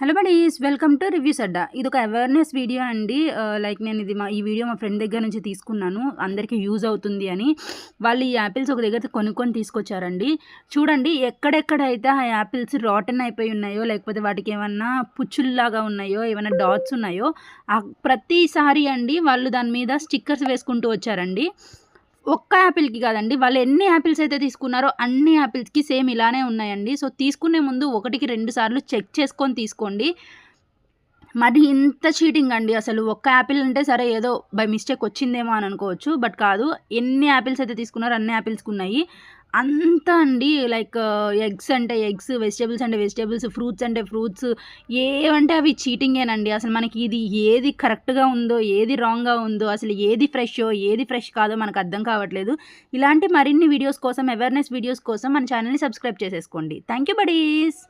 Hello buddies, welcome to reviews అడ్డా. ఇది ఒక అవేర్నెస్ వీడియో అండి. లైక్ నేను ఈ వీడియో మా ఫ్రెండ్ దగ్గర నుంచి తీసుకున్నాను, అందరికీ యూజ్ అవుతుంది అని. వాళ్ళు ఈ యాపిల్స్ ఒక దగ్గర కొనుక్కొని తీసుకొచ్చారండి. చూడండి, ఎక్కడెక్కడైతే ఆ యాపిల్స్ రాటన్ అయిపోయి ఉన్నాయో, లేకపోతే వాటికి ఏమన్నా పుచ్చుల్లాగా ఉన్నాయో, ఏమైనా డాట్స్ ఉన్నాయో, ప్రతిసారి అండి వాళ్ళు దాని మీద స్టిక్కర్స్ వేసుకుంటూ వచ్చారండి. ఒక్క యాపిల్‌కి కాదండి, వాళ్ళు ఎన్ని యాపిల్స్ అయితే తీసుకున్నారో అన్ని యాపిల్స్‌కి సేమ్ ఇలానే ఉన్నాయండి. సో, తీసుకునే ముందు ఒకటికి 2 సార్లు చెక్ చేసుకొని తీసుకోండి. మరి ఇంత చీటింగ్ అండి అసలు. ఒక్క యాపిల్ అంటే సరే, ఏదో బై మిస్టేక్ వచ్చిందేమో అని అనుకోవచ్చు. బట్ కాదు, ఎన్ని యాపిల్స్ అయితే తీసుకున్నారో అన్ని యాపిల్స్‌కున్నాయి. అంతా అండి, లైక్ ఎగ్స్ అంటే ఎగ్స్, వెజిటబుల్స్ అంటే వెజిటబుల్స్, ఫ్రూట్స్ అంటే ఫ్రూట్స్, ఏవంటే అవి చీటింగేనండి. అసలు మనకి ఇది ఏది కరెక్ట్‌గా ఉందో, ఏది రాంగ్‌గా ఉందో, అసలు ఏది ఫ్రెషో, ఏది ఫ్రెష్ కాదో మనకు అర్థం కావట్లేదు. ఇలాంటి మరిన్ని వీడియోస్ కోసం, అవేర్‌నెస్ వీడియోస్ కోసం మన ఛానెల్‌ని సబ్స్క్రైబ్ చేసేసుకోండి. Thank you buddies.